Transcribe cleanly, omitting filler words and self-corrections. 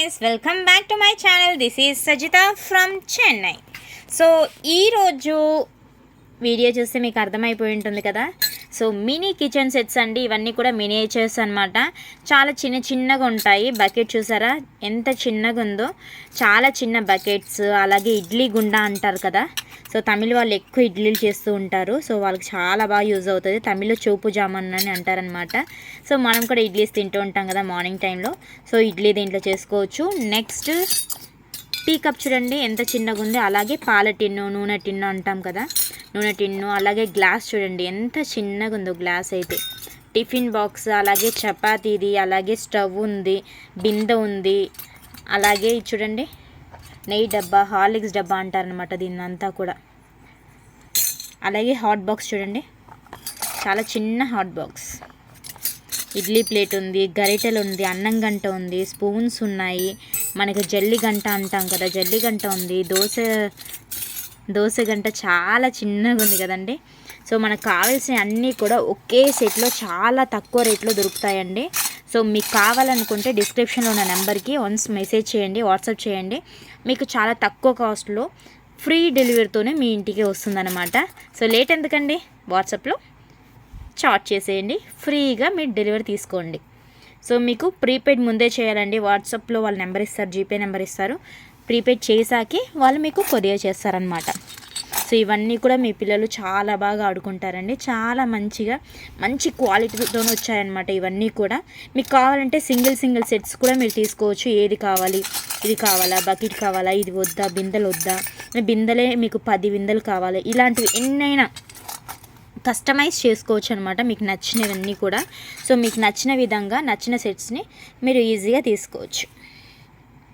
guys, welcome back to my channel. This is Sajita from Chennai. So ఈ రోజు video చూస్తే మీకు అర్థమైపోయి ఉంటుంది కదా. సో మినీ కిచెన్ సెట్స్ అండి, ఇవన్నీ కూడా మినియేచర్స్ అన్నమాట. చాలా చిన్నగా ఉంటాయి. బకెట్ చూసారా ఎంత చిన్నగా ఉందో, చాలా చిన్న బకెట్స్. అలాగే ఇడ్లీ గుండా అంటారు కదా, సో తమిళ వాళ్ళు ఎక్కువ ఇడ్లీలు చేస్తూ ఉంటారు. సో వాళ్ళకి చాలా బాగా యూజ్ అవుతుంది. తమిళ్లో చూపు జామన్ అని అంటారనమాట. సో మనం కూడా ఇడ్లీస్ తింటూ ఉంటాం కదా మార్నింగ్ టైంలో. సో ఇడ్లీ దీంట్లో చేసుకోవచ్చు. నెక్స్ట్ టీ కప్ చూడండి ఎంత చిన్నగా ఉంది. అలాగే పాల టిన్ను, నూనె టిన్ను అంటాం కదా, నూనె టిన్ను. అలాగే గ్లాస్ చూడండి ఎంత చిన్నగా ఉందో గ్లాస్ అయితే. టిఫిన్ బాక్స్, అలాగే చపాతీది, అలాగే స్టవ్ ఉంది, బిందె ఉంది. అలాగే చూడండి నెయ్యి డబ్బా, హార్లిక్స్ డబ్బా అంటారనమాట దీన్నంతా కూడా. అలాగే హాట్ బాక్స్ చూడండి, చాలా చిన్న హాట్ బాక్స్. ఇడ్లీ ప్లేట్ ఉంది, గరిటెలు ఉంది, అన్నం గంట ఉంది, స్పూన్స్ ఉన్నాయి. మనకి జల్లి గంట అంటాం కదా, జల్లి గంట ఉంది. దోశ గంట చాలా చిన్నగా ఉంది కదండి. సో మనకు కావాల్సిన అన్నీ కూడా ఒకే సెట్లో చాలా తక్కువ రేట్లో దొరుకుతాయండి. సో మీకు కావాలనుకుంటే డిస్క్రిప్షన్లో ఉన్న నెంబర్కి వన్స్ మెసేజ్ చేయండి, వాట్సాప్ చేయండి. మీకు చాలా తక్కువ కాస్ట్లో ఫ్రీ డెలివరీతోనే మీ ఇంటికి వస్తుందన్నమాట. సో లేట్ ఎందుకండి, వాట్సాప్లో చాట్ చేసేయండి, ఫ్రీగా మీరు డెలివరీ తీసుకోండి. సో మీకు ప్రీపెయిడ్ ముందే చేయాలండి. వాట్సాప్లో వాళ్ళ నెంబర్ ఇస్తారు, జీపే నెంబర్ ఇస్తారు. ప్రీపెయిడ్ చేశాకే వాళ్ళు మీకు కొరియర్ చేస్తారనమాట. సో ఇవన్నీ కూడా మీ పిల్లలు చాలా బాగా ఆడుకుంటారండి. చాలా మంచి క్వాలిటీతో వచ్చాయన్నమాట ఇవన్నీ కూడా. మీకు కావాలంటే సింగిల్ సెట్స్ కూడా మీరు తీసుకోవచ్చు. ఏది కావాలి, ఇది కావాలా, బకెట్ కావాలా, ఇది వద్దా, బిందెలు వద్దా, బిందెలే మీకు 10 బిందెలు కావాలి, ఇలాంటివి ఎన్నైనా కస్టమైజ్ చేసుకోవచ్చు అనమాట మీకు నచ్చినవన్నీ కూడా. సో మీకు నచ్చిన విధంగా నచ్చిన సెట్స్ని మీరు ఈజీగా తీసుకోవచ్చు.